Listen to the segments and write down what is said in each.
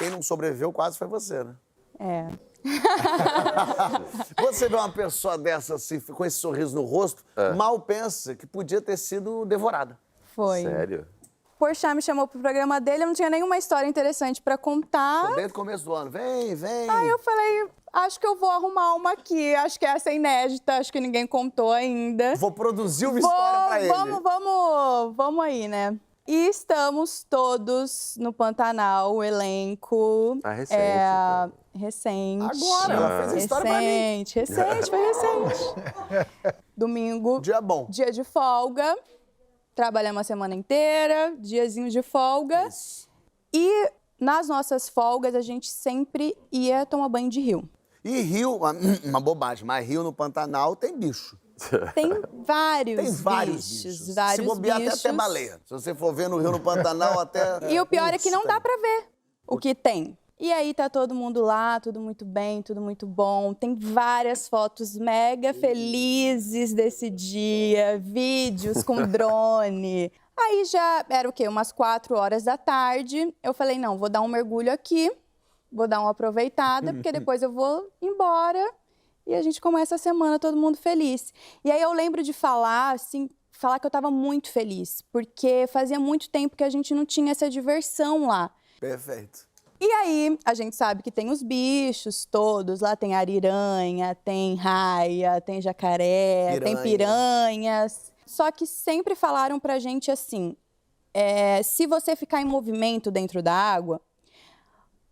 quem não sobreviveu quase foi você, né? É. Você vê uma pessoa dessa, assim, com esse sorriso no rosto, mal pensa que podia ter sido devorada. Foi. Sério? Porchat me chamou pro programa dele, eu não tinha nenhuma história interessante pra contar. Desde o começo do ano. Vem, vem. Aí eu falei, acho que eu vou arrumar uma aqui, acho que essa é inédita, acho que ninguém contou ainda. Vou produzir uma história pra ele. Vamos aí, né? E estamos todos no Pantanal, o elenco. Ah, recente, então. Recente. Agora, ela fez a história pra mim. Recente, foi recente. Domingo. Dia bom. Dia de folga. Trabalhamos a semana inteira, diazinho de folga. Isso. E nas nossas folgas, a gente sempre ia tomar banho de rio. E rio, uma bobagem, mas rio no Pantanal tem bicho. Tem vários Tem vários bichos. Vários Se bobear, bichos. até baleia. Se você for ver no rio no Pantanal, até... E o pior é que não Putz, dá pra ver o que tem. E aí tá todo mundo lá, tudo muito bem, tudo muito bom. Tem várias fotos mega felizes desse dia, vídeos com drone. Aí já era o quê? Umas 4 horas da tarde. Eu falei, não, vou dar um mergulho aqui, vou dar uma aproveitada, porque depois eu vou embora e a gente começa a semana todo mundo feliz. E aí eu lembro de falar, assim, que eu tava muito feliz, porque fazia muito tempo que a gente não tinha essa diversão lá. Perfeito. E aí, a gente sabe que tem os bichos todos, lá tem ariranha, tem raia, tem jacaré, tem piranhas. Só que sempre falaram pra gente assim, se você ficar em movimento dentro da água,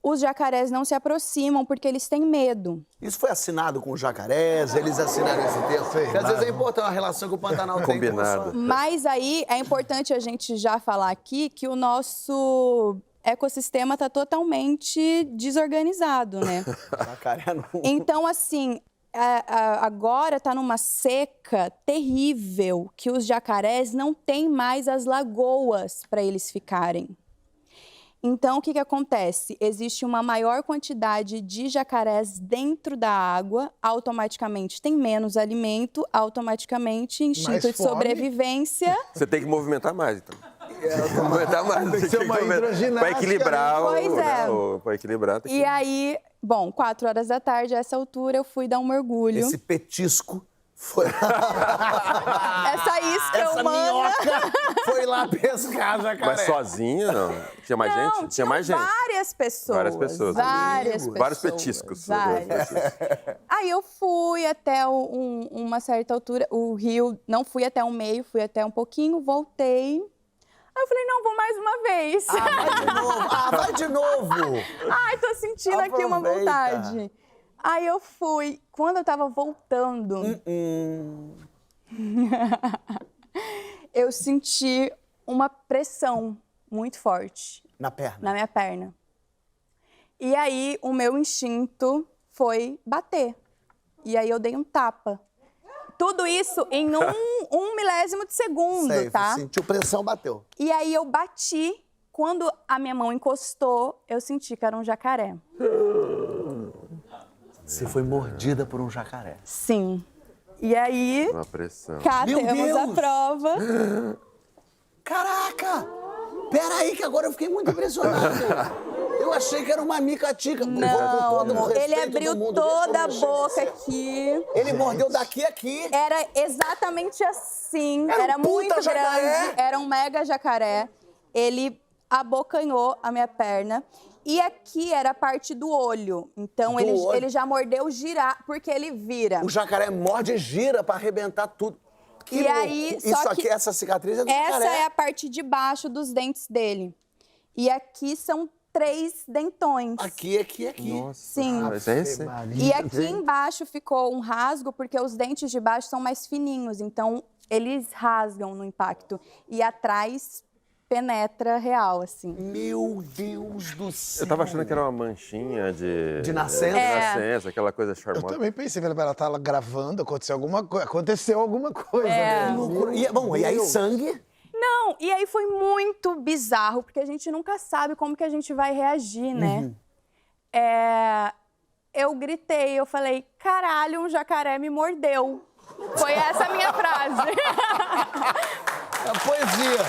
os jacarés não se aproximam porque eles têm medo. Isso foi assinado com os jacarés, eles assinaram esse texto. Porque às vezes é importante a relação que o Pantanal tem com Combinado. Mas aí, é importante a gente já falar aqui que o nosso ecossistema está totalmente desorganizado, né? Jacaré não... Então, assim, agora está numa seca terrível que os jacarés não têm mais as lagoas para eles ficarem. Então, o que acontece? Existe uma maior quantidade de jacarés dentro da água, automaticamente tem menos alimento, automaticamente instinto de sobrevivência. Você tem que movimentar mais, então. Movimentar mais. Tem que ser uma hidroginástica. Para equilibrar Pois é. Para equilibrar. Tem que... E aí, bom, 4 horas da tarde, a essa altura, eu fui dar um mergulho. Esse petisco foi... Essa isca humana. minhoca foi lá pescar jacaré. Mas sozinha, não? Tinha mais Não, gente? Tinha mais gente? Várias pessoas. Várias pessoas. Várias pessoas. Vários petiscos. Várias. Aí eu fui até uma certa altura, o rio, não fui até o meio, fui até um pouquinho, voltei. Aí eu falei, não, vou mais uma vez. Vai de novo. Vai de novo. Ai, tô sentindo aqui uma Aproveita. vontade. Aí eu fui, quando eu tava voltando, eu senti uma pressão muito forte Na perna. na minha perna. E aí o meu instinto foi bater. E aí eu dei um tapa. Tudo isso em um milésimo de segundo, Sei, tá? sentiu pressão, bateu. E aí eu bati. Quando a minha mão encostou, eu senti que era um jacaré. Você foi mordida por um jacaré. Sim. E aí, Uma pressão. cá Meu temos a Deus! prova. Caraca! Peraí, que agora eu fiquei muito impressionado. Eu achei que era uma micatica. Não, ele abriu toda a boca aqui. Ele mordeu daqui a aqui. Era exatamente assim. Era um puta muito jacaré. grande. Era um mega jacaré. Ele abocanhou a minha perna. E aqui era a parte do olho. Então, ele já mordeu girar, porque ele vira. O jacaré morde e gira pra arrebentar tudo. Que E aí, louco. só Isso que aqui, essa cicatriz é do Essa jacaré. é a parte de baixo dos dentes dele. E aqui são 3 dentões. Aqui, aqui, aqui. Nossa. Sim. Mas é recente. E aqui embaixo ficou um rasgo, porque os dentes de baixo são mais fininhos, então eles rasgam no impacto. E atrás penetra real, assim. Meu Deus do céu. Eu tava achando que era uma manchinha de nascença? De nascença, aquela coisa Eu charmosa. também pensei, ela tá gravando, aconteceu alguma coisa. É. Né? Loucura. E aí sangue? Não, e aí foi muito bizarro, porque a gente nunca sabe como que a gente vai reagir, né? Eu gritei, eu falei, caralho, um jacaré me mordeu. Foi essa a minha frase. É poesia.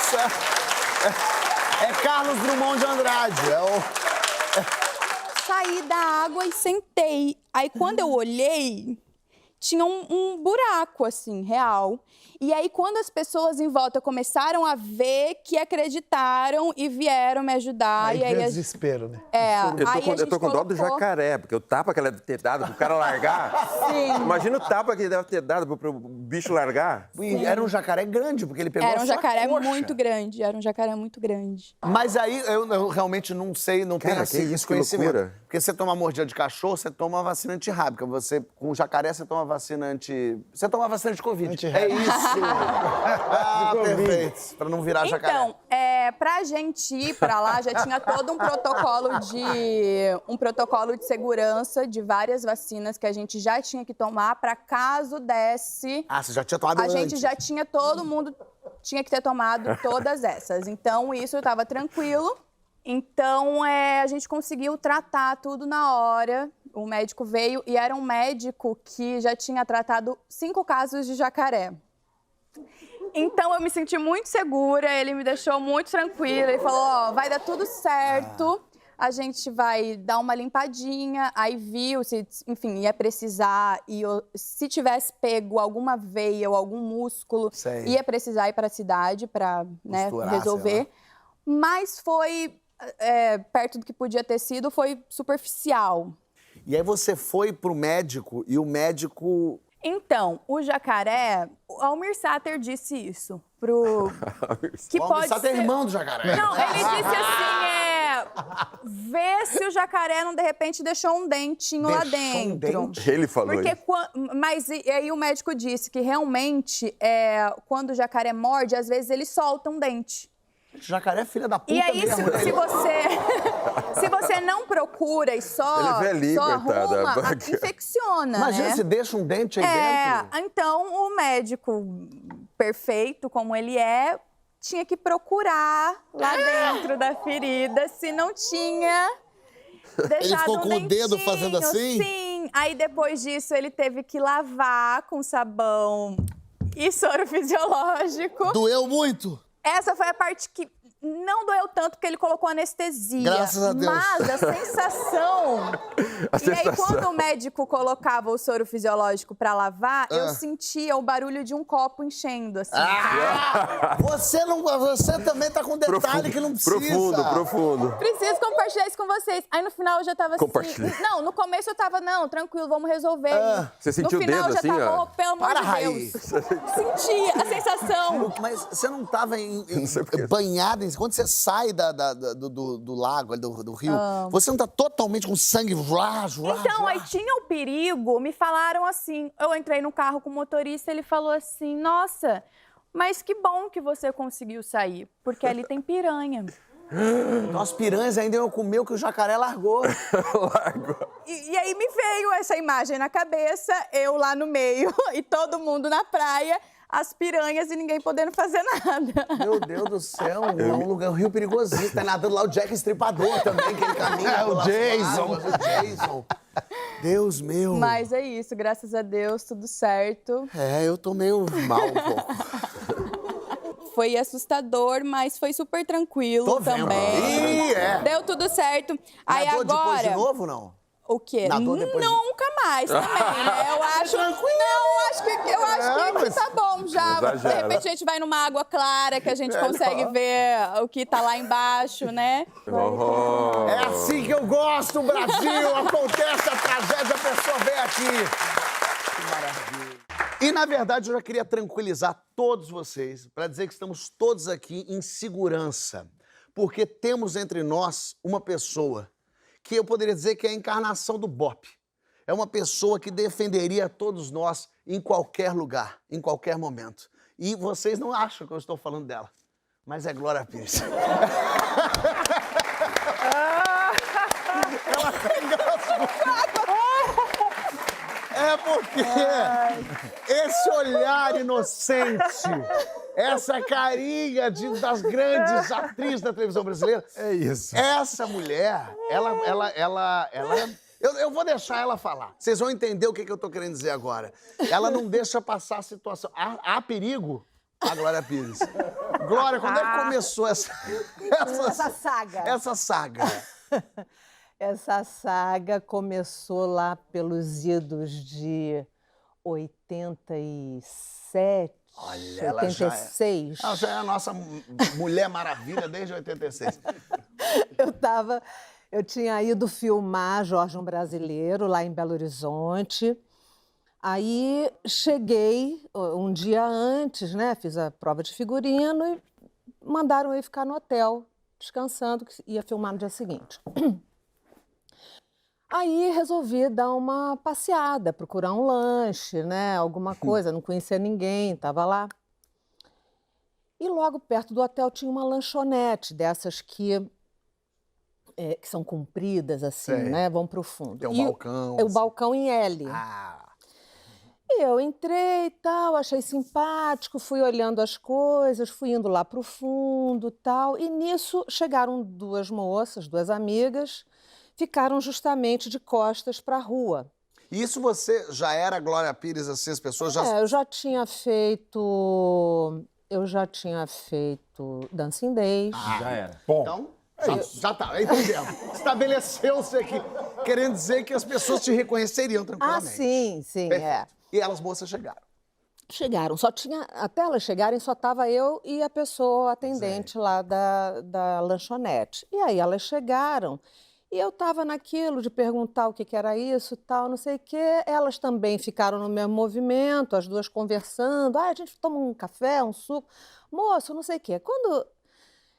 Isso é Carlos Drummond de Andrade. saí da água e sentei. Aí, quando eu olhei, tinha um buraco, assim, real. E aí, quando as pessoas em volta começaram a ver, que acreditaram e vieram me ajudar. Aí e aí veio o desespero, né? Eu tô com dó do jacaré, porque o tapa que ela deve ter dado pro cara largar. Sim. Imagina o tapa que ele deve ter dado pro bicho largar. E era um jacaré grande, porque ele pegou Era a um sua jacaré coxa. muito grande, era um jacaré muito grande. Mas aí eu realmente não sei, não tenho Cara, assim, que isso, esse que conhecimento. loucura. Porque você toma mordida de cachorro, você toma uma vacina antirrábica. Você, com jacaré, você toma vacina você toma vacina de Covid. Antirrábica. É isso! Ah, perfeito. Pra não virar jacaré. Então, pra gente ir pra lá, já tinha todo um protocolo de segurança de várias vacinas que a gente já tinha que tomar pra caso desse. Ah, você já tinha tomado A antes. gente já tinha, todo mundo tinha que ter tomado todas essas. Então, isso estava tranquilo. Então, a gente conseguiu tratar tudo na hora. O médico veio e era um médico que já tinha tratado 5 casos de jacaré. Então, eu me senti muito segura, ele me deixou muito tranquila. Ele falou, ó, vai dar tudo certo, a gente vai dar uma limpadinha. Aí viu se, enfim, ia precisar, se tivesse pego alguma veia ou algum músculo, Sei. ia precisar ir para a cidade para, né, Costurar, resolver. Mas foi, perto do que podia ter sido, foi superficial. E aí você foi pro médico e o médico... Então, o jacaré, o Almir Sater disse isso que O Almir pode Sater é ser... irmão do jacaré. Não, ele disse assim, vê se o jacaré não, de repente, deixou um dentinho lá Deixou um dentro. dente? Ele falou Porque, isso. mas e aí o médico disse que realmente, quando o jacaré morde, às vezes ele solta um dente. Jacaré é filha da puta E aí, mesmo, né? se você não procura e só, Ele é velhinho, só coitado, arruma, a banca. infecciona, Imagina né? se deixa um dente aí dentro. Então o médico perfeito como ele tinha que procurar lá dentro da ferida se não tinha deixado Ele ficou com o dedo dentinho. fazendo assim? Sim. Aí depois disso ele teve que lavar com sabão e soro fisiológico. Doeu muito? Essa foi a parte que não doeu tanto, porque ele colocou anestesia. Graças a Deus. Mas a sensação... E aí, quando o médico colocava o soro fisiológico pra lavar, eu sentia o barulho de um copo enchendo, assim. Você também tá com detalhe que não precisa. Profundo. Preciso compartilhar isso com vocês. Aí, no final, eu já tava assim... Compartilha. Não, no começo eu tava, não, tranquilo, vamos resolver. Você sentiu no o final, dedo eu já assim, tava, ó? oh, pelo amor Para, de Raí. Deus. Sentia a sensação. Mas você não tava sei por quê. banhada, quando você sai do lago, do rio, você não tá totalmente com sangue... Então, aí tinha o perigo, me falaram assim, eu entrei no carro com o motorista, ele falou assim, nossa, mas que bom que você conseguiu sair, porque ali tem piranha. Então as piranhas ainda iam comer o que o jacaré largou. E aí me veio essa imagem na cabeça, eu lá no meio e todo mundo na praia, as piranhas e ninguém podendo fazer nada. Meu Deus do céu, um lugar, um rio perigosíssimo. Tá nadando lá o Jack Estripador também, que ele caminha. o Jason. O Jason. Deus meu. Mas é isso, graças a Deus, tudo certo. Eu tô meio mal um pouco. Foi assustador, mas foi super tranquilo Tô vendo. também. Ih, Deu tudo certo. Aí Nadou agora... depois de novo, não? O quê? Nadou depois de- Nunca mais também, né? Eu acho... Não, acho que tá bom já. De Exagera. repente a gente vai numa água clara que a gente consegue ver o que tá lá embaixo, né? É assim que eu gosto, Brasil! Acontece a tragédia, a pessoa vem aqui. Que maravilha. E, na verdade, eu já queria tranquilizar todos vocês para dizer que estamos todos aqui em segurança. Porque temos entre nós uma pessoa que eu poderia dizer que é a encarnação do BOPE. É uma pessoa que defenderia todos nós em qualquer lugar, em qualquer momento. E vocês não acham que eu estou falando dela, mas é Glória Pires. É porque esse olhar inocente, essa carinha das grandes atrizes da televisão brasileira... É isso. Essa mulher, eu vou deixar ela falar. Vocês vão entender o que eu tô querendo dizer agora. Ela não deixa passar a situação. Há perigo? A Glória Pires. Glória, quando é que começou essa saga? Essa saga. Essa saga começou lá pelos idos de 87, Olha, ela já 86. Ela já é a nossa Mulher Maravilha desde 86. Eu tinha ido filmar Jorge um Brasileiro lá em Belo Horizonte. Aí cheguei um dia antes, né? Fiz a prova de figurino e mandaram eu ir ficar no hotel, descansando, que ia filmar no dia seguinte. Aí resolvi dar uma passeada, procurar um lanche, né? Alguma coisa, não conhecia ninguém, estava lá. E logo perto do hotel tinha uma lanchonete dessas que são compridas, assim, Sei. né? Vão para o fundo. Tem um E balcão. o balcão em L. Ah, E eu entrei e tal, achei simpático, fui olhando as coisas, fui indo lá para o fundo e tal. E nisso chegaram duas moças, duas amigas, ficaram justamente de costas para a rua. isso você já era Glória Pires, assim, as pessoas já... Eu já tinha feito Dancing Days. Já era. Então, já tá, entendemos. Estabeleceu-se aqui, querendo dizer que as pessoas te reconheceriam tranquilamente. Sim, Perfeito. E elas, moças, chegaram. Chegaram, até elas chegarem, só estava eu e a pessoa atendente lá da lanchonete. E aí elas chegaram e eu estava naquilo de perguntar o que era isso e tal, não sei o quê. Elas também ficaram no mesmo movimento, as duas conversando. A gente toma um café, um suco. Moço, não sei o quê. Quando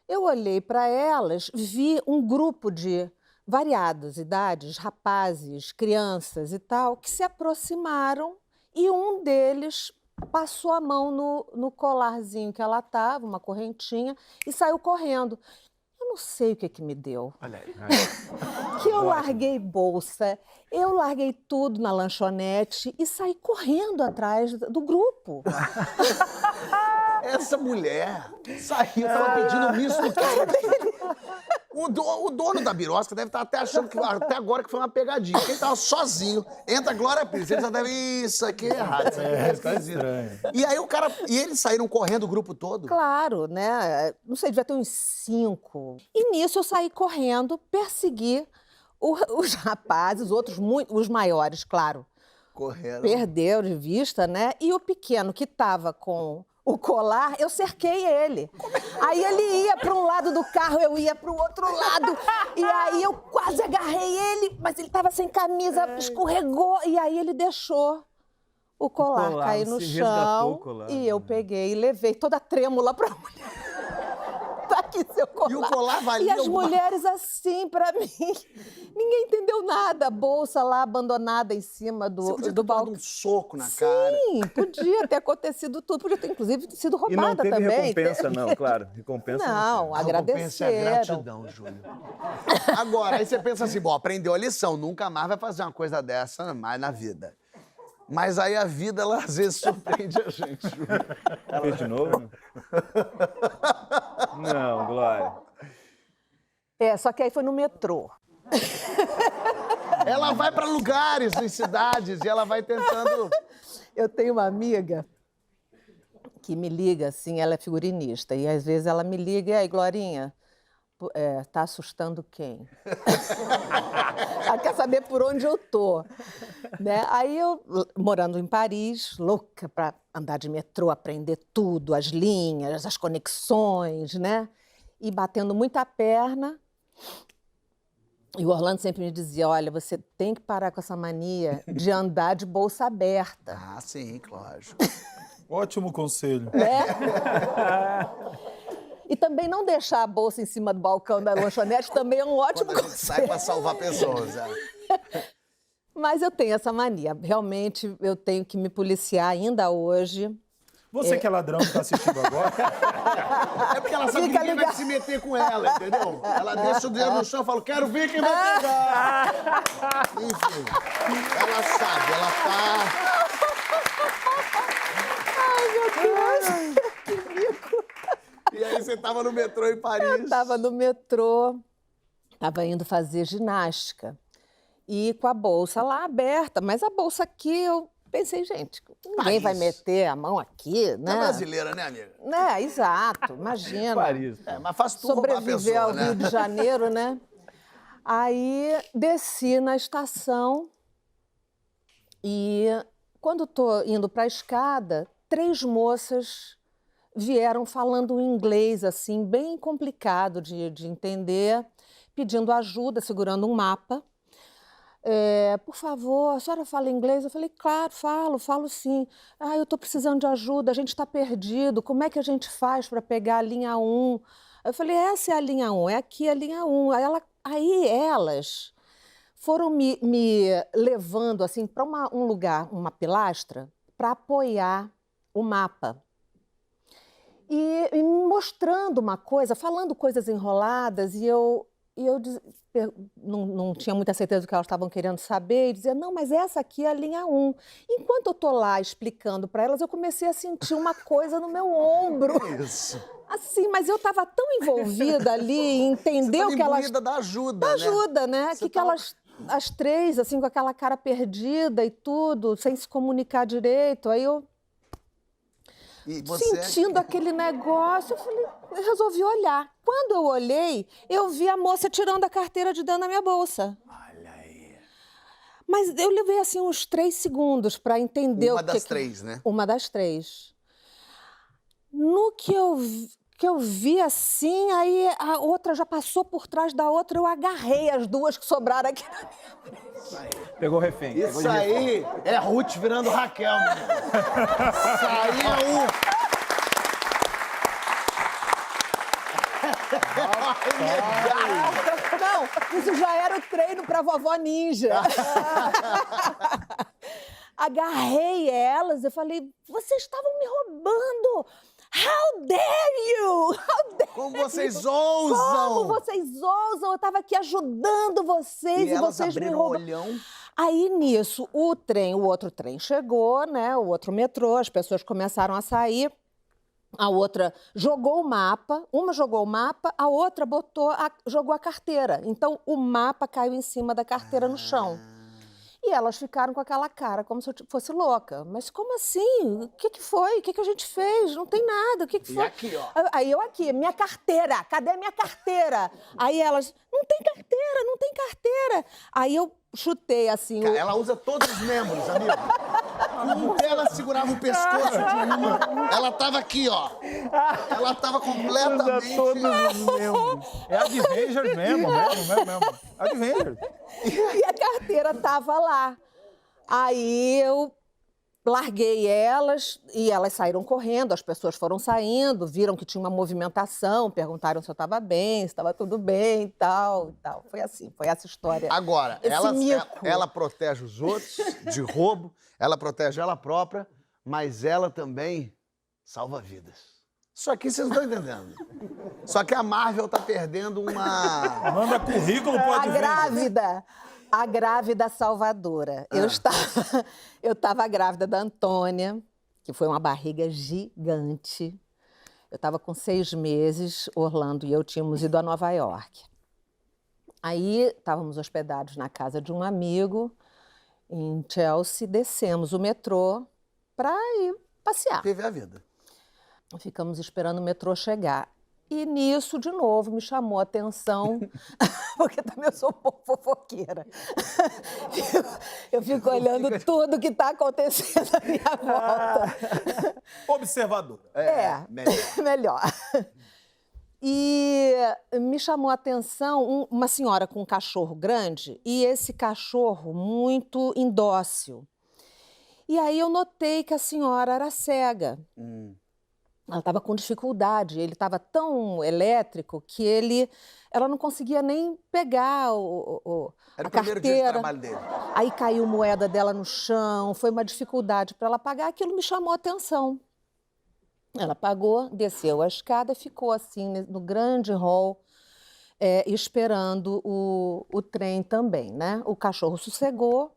eu olhei para elas, vi um grupo de variadas idades, rapazes, crianças e tal, que se aproximaram e um deles passou a mão no colarzinho que ela estava, uma correntinha, e saiu correndo. Eu não sei o que me deu. Olha aí. Que eu larguei bolsa, eu larguei tudo na lanchonete e saí correndo atrás do grupo. Essa mulher saiu, tava pedindo misto no quente. O dono da birosca deve estar até achando que até agora que foi uma pegadinha. Quem tava sozinho, entra a Glória Pires, ele já deve, isso aqui é errado, isso aqui é esquisito. E aí e eles saíram correndo o grupo todo? Claro, né? Não sei, devia ter uns 5. E nisso eu saí correndo, persegui os rapazes, os maiores, claro. Correram. Perdeu de vista, né? E o pequeno que estava com o colar, eu cerquei ele. Aí ele ia para um lado do carro, eu ia para o outro lado. E aí eu quase agarrei ele, mas ele estava sem camisa, escorregou. E aí ele deixou o colar cair no você resgatou chão. o colar. E eu peguei e levei toda trêmula para a mulher. Tá aqui seu colar. E o colar valia E as alguma- mulheres assim, pra mim. Ninguém entendeu nada. A bolsa lá abandonada em cima Você podia do ter dado balcão. um soco na cara. Sim, podia ter acontecido tudo. Podia ter, inclusive, sido E roubada não teve também. recompensa, não, claro. Recompensa Não, A recompensa é a agradeceram. gratidão, Júlio. Agora, aí você pensa assim, bom, aprendeu a lição, nunca mais vai fazer uma coisa dessa mais na vida. Mas aí a vida, ela às vezes surpreende a gente, Júlio. Fez de novo? Não, Glória. Só que aí foi no metrô. Ela vai pra lugares, em cidades, e ela vai tentando... Eu tenho uma amiga que me liga, assim, ela é figurinista, e às vezes ela me liga, e aí, Glorinha, tá assustando quem? Ela quer saber por onde eu tô, né? Aí eu, morando em Paris, louca para andar de metrô, aprender tudo, as linhas, as conexões, né? E batendo muita perna. E o Orlando sempre me dizia, olha, você tem que parar com essa mania de andar de bolsa aberta. Ah, sim, lógico. Ótimo conselho. Né? E também não deixar a bolsa em cima do balcão da lanchonete também é um ótimo Quando a gente sai pra salvar pessoas, Mas eu tenho essa mania. Realmente, eu tenho que me policiar ainda hoje. Você que é ladrão que tá assistindo agora, É porque ela sabe que Fica ninguém vai ligado. se meter com ela, entendeu? Ela deixa o dedo no chão e fala, quero ver quem vai pegar. Enfim, ela sabe, ela tá... Ai, meu Deus, que mico. E aí você tava no metrô em Paris. Estava no metrô, estava indo fazer ginástica. E com a bolsa lá aberta. Mas a bolsa aqui, eu pensei, gente, ninguém vai meter a mão aqui, É né? brasileira, né, amiga? Exato, imagina. Paris. É, mas faz tudo roubar a Sobreviver pessoa, ao né? Rio de Janeiro, né? Aí desci na estação e quando estou indo para a escada, 3 moças vieram falando em inglês, assim, bem complicado de entender, pedindo ajuda, segurando um mapa. Por favor, a senhora fala inglês? Eu falei, claro, falo sim. Ah, eu estou precisando de ajuda, a gente está perdido, como é que a gente faz para pegar a linha 1? Eu falei, essa é a linha 1, é aqui a linha 1. Aí elas foram me levando assim para um lugar, uma pilastra, para apoiar o mapa. E me mostrando uma coisa, falando coisas enroladas, e eu não tinha muita certeza do que elas estavam querendo saber, e dizia, não, mas essa aqui é a linha 1. Enquanto eu estou lá explicando para elas, eu comecei a sentir uma coisa no meu ombro. Isso. Assim, mas eu estava tão envolvida ali em entender o que elas... da ajuda, Da ajuda, né? Você Que elas, as 3, assim, com aquela cara perdida e tudo, sem se comunicar direito. Aí eu, E você... sentindo aquele negócio, eu resolvi olhar. Quando eu olhei, eu vi a moça tirando a carteira de dentro da minha bolsa. Olha aí. Mas eu levei, assim, uns 3 segundos para entender Uma o que... das 3, né? Uma das 3. No que eu vi assim, aí a outra já passou por trás da outra, eu agarrei as 2 que sobraram aqui na minha frente. Pegou refém. pegou Isso de refém. aí é Ruth virando Raquel, meu irmão. Isso aí é Não, isso já era o treino para vovó ninja. Agarrei elas, eu falei, vocês estavam me roubando! How dare you! How dare Como vocês ousam! Como vocês ousam? Eu estava aqui ajudando vocês E elas vocês me abriram o roubam. olhão. Aí, nisso, o outro trem chegou, né? O outro metrô, as pessoas começaram a sair. A outra jogou o mapa, uma jogou o mapa, a outra jogou a carteira. Então, o mapa caiu em cima da carteira no chão. E elas ficaram com aquela cara, como se eu fosse louca. Mas como assim? O que foi? O que a gente fez? Não tem nada. O que foi? E aqui, ó. Aí eu aqui, minha carteira. Cadê a minha carteira? Aí elas, não tem carteira, não tem carteira. Aí eu chutei assim. Ela usa todos os membros, amigo. Como ela segurava o pescoço de uma, ela tava aqui, ó. Ela tava completamente... Todos os membros. É Avengers mesmo. Avengers. E a carteira tava lá. Aí eu larguei elas e elas saíram correndo, as pessoas foram saindo, viram que tinha uma movimentação, perguntaram se eu estava bem, se estava tudo bem e tal, e tal. Foi assim, foi essa história. Agora, ela protege os outros de roubo, ela protege ela própria, mas ela também salva vidas. Isso aqui vocês não estão entendendo. Só que a Marvel tá perdendo uma... Manda currículo pro Adventures. A grávida salvadora. Eu estava grávida da Antônia, que foi uma barriga gigante. Eu estava com 6 meses, Orlando e eu tínhamos ido a Nova York. Aí estávamos hospedados na casa de um amigo em Chelsea, descemos o metrô para ir passear. Teve a vida. Ficamos esperando o metrô chegar. E nisso, de novo, me chamou a atenção, porque também eu sou um pouco fofoqueira. Eu fico olhando tudo que está acontecendo à minha volta. Observadora. Melhor. E me chamou a atenção uma senhora com um cachorro grande e esse cachorro muito indócil. E aí eu notei que a senhora era cega. Ela estava com dificuldade, ele estava tão elétrico que ela não conseguia nem pegar Era a o primeiro dia de carteira. trabalho dele. Aí caiu moeda dela no chão, foi uma dificuldade para ela pagar, aquilo me chamou a atenção. Ela pagou, desceu a escada, ficou assim no grande hall, esperando o trem também, né? O cachorro sossegou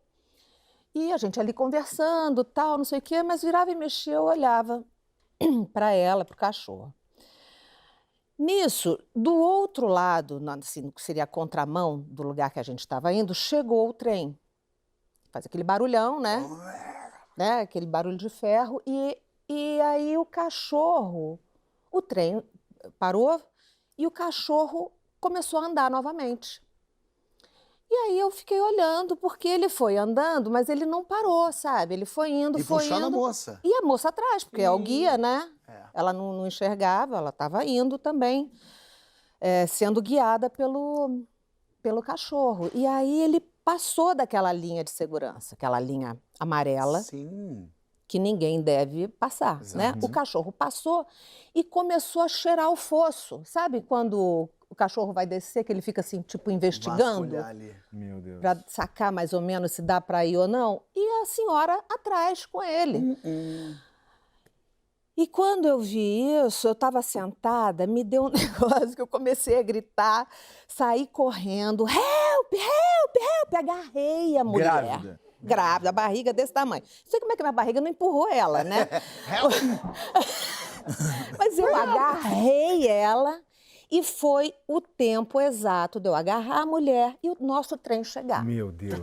e a gente ali conversando, tal, não sei o quê, mas virava e mexia, eu olhava para ela, para o cachorro. Nisso, do outro lado, assim, que seria a contramão do lugar que a gente estava indo, chegou o trem. Faz aquele barulhão, né? Aquele barulho de ferro. E aí o trem parou e o cachorro começou a andar novamente. E aí eu fiquei olhando, porque ele foi andando, mas ele não parou, sabe? Ele foi indo, E foi puxando a indo. moça. E a moça atrás, porque é o guia, né? Ela não enxergava, ela estava indo também, sendo guiada pelo cachorro. E aí ele passou daquela linha de segurança, aquela linha amarela, Sim. que ninguém deve passar, né? O cachorro passou e começou a cheirar o fosso. Sabe quando o cachorro vai descer, que ele fica assim, tipo, investigando? Vasculhar ali. Meu Deus. Para sacar mais ou menos se dá para ir ou não? E a senhora atrás com ele. E quando eu vi isso, eu estava sentada, me deu um negócio que eu comecei a gritar, saí correndo, help, help, help, agarrei a mulher. Grávida. Grávida, a barriga desse tamanho. Não sei como é que minha barriga não empurrou ela, né? Mas eu agarrei ela e foi o tempo exato de eu agarrar a mulher e o nosso trem chegar. Meu Deus.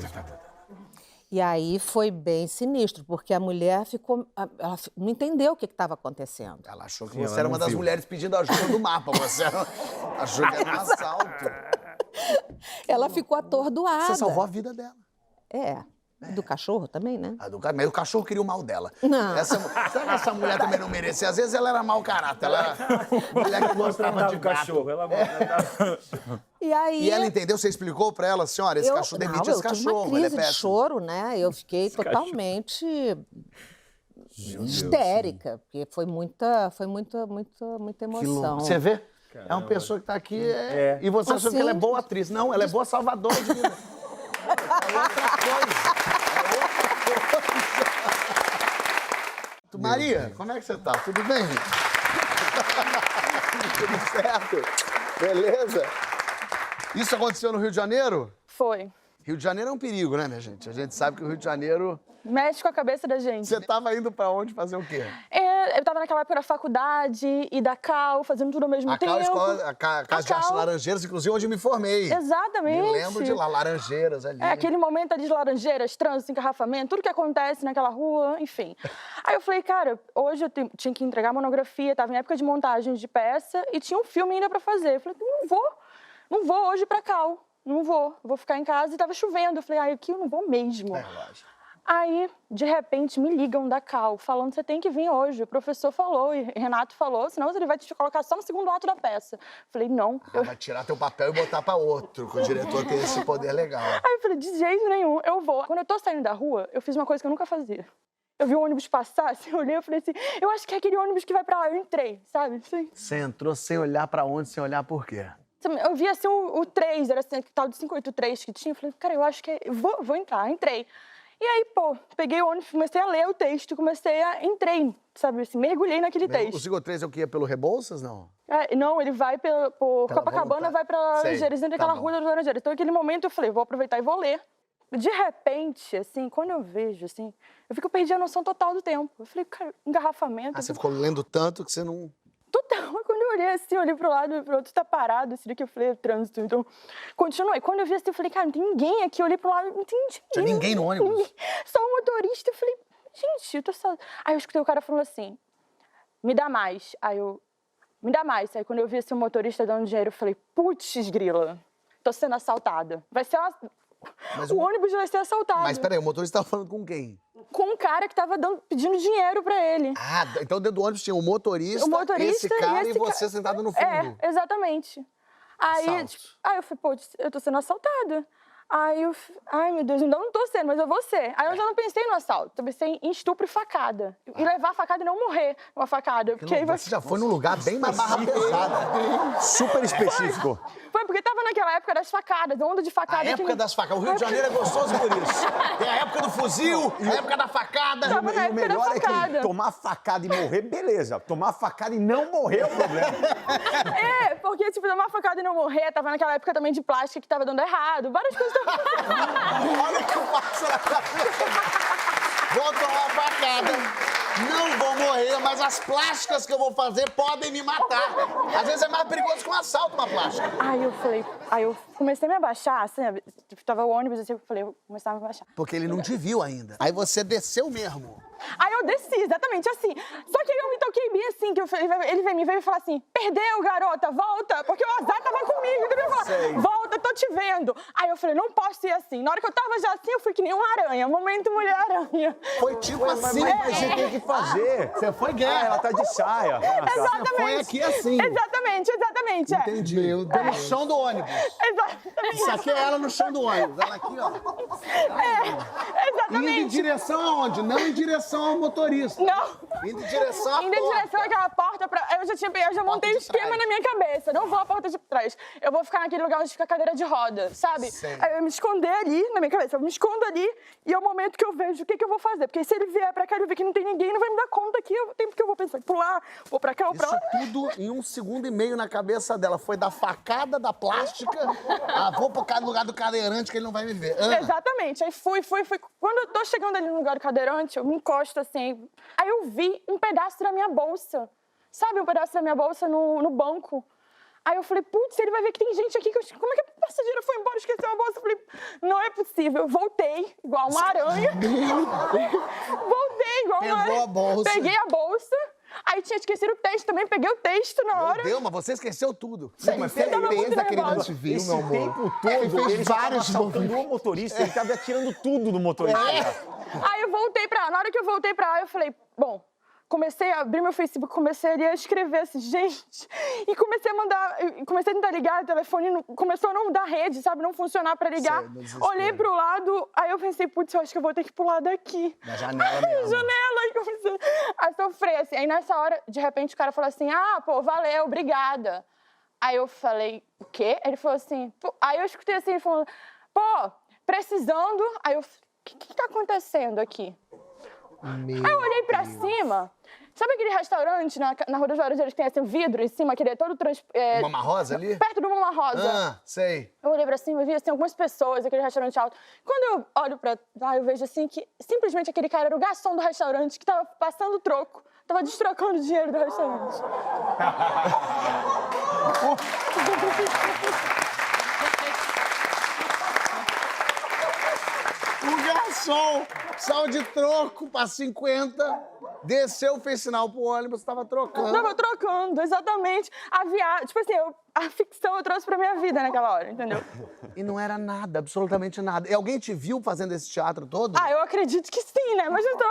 E aí foi bem sinistro, porque a mulher ficou... Ela não entendeu o que estava acontecendo. Ela achou que Sim, você ela era não uma das viu. mulheres pedindo ajuda do mapa. Você achou que era um assalto. Ela ficou atordoada. Você salvou a vida dela. Do cachorro também, né? Mas o cachorro queria o mal dela. Não. Será que essa mulher também não merecia? Às vezes ela era mau caráter. Ela era mulher que gostava de o gato. cachorro. Ela maltratava. E aí... E ela entendeu? Você explicou pra ela, senhora, esse cachorro demite esse eu tive cachorro. uma Ele é crise de péssimo. choro, né? Eu fiquei totalmente histérica, porque foi muita emoção. Você vê? É uma pessoa que tá aqui e você achou que ela é boa atriz. Não, ela é boa salvadora de vida. É outra coisa. Maria, como é que você tá? Tudo bem? Tudo certo? Beleza? Isso aconteceu no Rio de Janeiro? Foi. Rio de Janeiro é um perigo, né, minha gente? A gente sabe que o Rio de Janeiro... Mexe com a cabeça da gente. Você tava indo pra onde fazer o quê? Eu tava naquela época da faculdade e da Cal, fazendo tudo ao mesmo A tempo. Cal, escola, a Casa de Arte Laranjeiras, inclusive onde eu me formei. Exatamente. Me lembro de lá, Laranjeiras ali. É, aquele momento ali de laranjeiras, trânsito, engarrafamento, tudo que acontece naquela rua, enfim. Aí eu falei, cara, hoje eu tinha que entregar monografia, tava em época de montagem de peça e tinha um filme ainda pra fazer. Eu falei, não vou hoje pra Cal, não vou ficar em casa e tava chovendo. Eu falei, aqui eu não vou mesmo. É, lógico. Aí, de repente, me ligam da Cal, falando, você tem que vir hoje. O professor falou e Renato falou, senão ele vai te colocar só no segundo ato da peça. Falei, não. Vai tirar teu papel e botar pra outro, que o diretor tem esse poder legal. Aí eu falei, de jeito nenhum, eu vou. Quando eu tô saindo da rua, eu fiz uma coisa que eu nunca fazia. Eu vi o ônibus passar, assim, eu olhei e falei assim, eu acho que é aquele ônibus que vai pra lá. Eu entrei, sabe? Assim. Você entrou sem olhar pra onde, sem olhar por quê? Eu vi, assim, o 3, era assim, tal de 583 que tinha. Eu falei, cara, eu acho que vou entrar. Entrei. E aí, por o ônibus, comecei a ler o texto, entrei, sabe, assim, mergulhei naquele texto. O 53 é o que? É pelo Rebouças, não? Não, ele vai por Copacabana, vai pra Laranjeiras, entre aquela rua das Laranjeiras. Então, naquele momento, eu falei, vou aproveitar e vou ler. De repente, assim, quando eu vejo, assim, eu perdi a noção total do tempo. Eu falei, cara, engarrafamento. Você ficou lendo tanto que você não... Total. Quando eu olhei assim, olhei pro lado e pro outro, tá parado, esse daqui eu falei, trânsito. Então, continuei. Quando eu vi assim, eu falei, cara, não tem ninguém aqui. Eu olhei pro lado, não tem ninguém. Tinha ninguém no ônibus? Ninguém. Só o motorista. Eu falei, gente, eu tô só... Aí eu escutei o cara falando assim, me dá mais. Me dá mais. Aí quando eu vi assim, o motorista dando dinheiro, eu falei, putz, grila, tô sendo assaltada. Vai ser uma... O ônibus vai ser assaltado. Mas peraí, o motorista tava falando com quem? Com um cara que tava pedindo dinheiro pra ele. Ah, então dentro do ônibus tinha o motorista esse cara e você sentado no fundo. É, exatamente. Aí eu falei, pô, eu tô sendo assaltada. Aí ai meu Deus, ainda não tô sendo, mas eu vou ser. Aí eu já não pensei no assalto, eu pensei em estupro e facada. E levar a facada e não morrer com a facada. Porque aí Você já foi num lugar bem mais pesada. Super específico. Foi porque tava naquela época das facadas, onda de facada. A época das facadas. O Rio de Janeiro é gostoso por isso. Tem a época do fuzil, a época da facada. Tava na E o época da melhor é que facada. tomar facada e morrer, beleza. Tomar facada e não morrer é o problema. Porque, tipo, tomar facada e não morrer, tava naquela época também de plástica que tava dando errado, várias coisas. Olha o que eu faço na cabeça. Vou tomar facada, não vou morrer, mas as plásticas que eu vou fazer podem me matar. Às vezes é mais perigoso que um assalto, uma plástica. Aí eu comecei a me abaixar, assim, tava o ônibus, assim, eu falei, eu começava a me abaixar. Porque ele não te viu ainda. Aí você desceu mesmo. Aí eu desci, exatamente assim. Só que aí eu me toquei bem assim, que ele me veio e falou assim, perdeu, garota, volta, porque o azar tava comigo. Ele veio falar, volta, tô te vendo. Aí eu falei, não posso ir assim. Na hora que eu tava já assim, eu fui que nem uma aranha, momento mulher-aranha. Foi tipo assim. Mas você tem que fazer. Você foi Ah, guerra. ela tá de saia. Exatamente. Você foi aqui assim. Exatamente. Entendi. No chão do ônibus. Exatamente. Isso aqui é ela no chão do ônibus. Ela aqui, ó. Exatamente. Indo em direção aonde? Não em direção ao motorista. Não. Indo em direção à Indo em porta. direção àquela porta, eu já montei um esquema na minha cabeça. Não vou à porta de trás. Eu vou ficar naquele lugar onde fica a cadeira de roda, sabe? Sei. Aí eu me esconder ali, na minha cabeça. Eu me escondo ali e é o momento que eu vejo o que eu vou fazer. Porque se ele vier pra cá e ver que não tem ninguém, não vai me dar conta aqui. O tempo que eu vou pensar, pular, vou pra cá ou pra Isso lá. tudo em 1,5 segundos na cabeça dela. Foi da facada da plástica a vou pro lugar do cadeirante que ele não vai me ver. Exatamente. Aí fui. Quando eu tô chegando ali no lugar do cadeirante, eu me encosto assim. Aí eu vi um pedaço da minha bolsa. Sabe, um pedaço da minha bolsa no banco. Aí eu falei, putz, ele vai ver que tem gente aqui. Como é que a passageira foi embora e esqueceu a bolsa? Eu falei, não é possível. Eu voltei, igual uma aranha. Voltei, igual uma aranha. Pegou a bolsa. Peguei a bolsa. Aí tinha esquecido o texto também. Peguei o texto na hora. Meu Deus, mas você esqueceu tudo. Você mas tem peraí, certeza que ele não nervosa. te viu, Esse meu amor? tempo todo, Ele fez ele já tava vários assaltando movimentos. o motorista, ele tava atirando tudo no motorista. Aí eu voltei pra lá. Na hora que eu voltei pra lá, eu falei, bom, comecei a abrir meu Facebook, comecei ali a escrever assim, gente, e comecei a tentar ligar o telefone, começou a não dar rede, sabe, não funcionar pra ligar. Sei, no desespero. Olhei pro lado, aí eu pensei, putz, eu acho que eu vou ter que pular daqui. Na janela Na mesmo. janela, aí comecei a sofrer, assim. Aí nessa hora, de repente, o cara falou assim, pô, valeu, obrigada. Aí eu falei, o quê? Ele falou assim, pô. Aí eu escutei assim, ele falando, pô, precisando. Aí eu falei, o que tá acontecendo aqui? Aí eu olhei pra cima, sabe aquele restaurante na Rua dos Laranjeiras que tem assim, um vidro em cima, que ele é todo Mama Rosa ali? perto do Mama Rosa. Ah, sei. Eu olhei pra cima e vi assim, algumas pessoas, aquele restaurante alto. Quando eu olho pra lá, eu vejo assim que simplesmente aquele cara era o garçom do restaurante que tava passando troco, tava destrocando dinheiro do restaurante. O garçom saiu de troco pra 50, desceu, fez sinal pro ônibus, tava trocando. Tava trocando, exatamente. A viagem, tipo assim, a ficção eu trouxe pra minha vida naquela hora, entendeu? E não era nada, absolutamente nada. E alguém te viu fazendo esse teatro todo? Eu acredito que sim, né? Mas então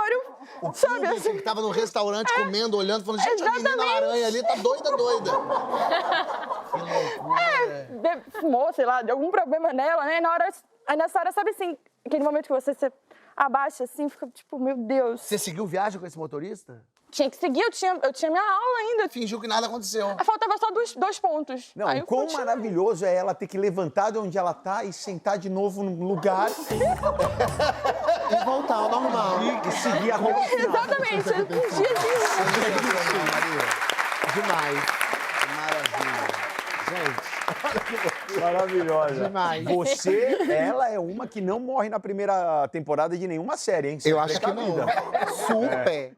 O sabe público assim? que tava no restaurante comendo, olhando, falando, gente, a menina Exatamente. aranha ali tá doida. Que loucura. Fumou, sei lá, de algum problema nela, né? Aí nessa hora, sabe assim, aquele momento que você se abaixa assim, fica tipo, meu Deus. Você seguiu viagem com esse motorista? Tinha que seguir, eu tinha minha aula ainda. Fingiu que nada aconteceu. Aí faltava só dois pontos. Não, Aí eu quão continuei. maravilhoso é ela ter que levantar de onde ela tá e sentar de novo no lugar E voltar ao normal. e seguir até o final. Exatamente, um dia Demais. Maravilhosa. Demais. Ela é uma que não morre na primeira temporada de nenhuma série, hein? Eu Você acho que tá não. vida. Super.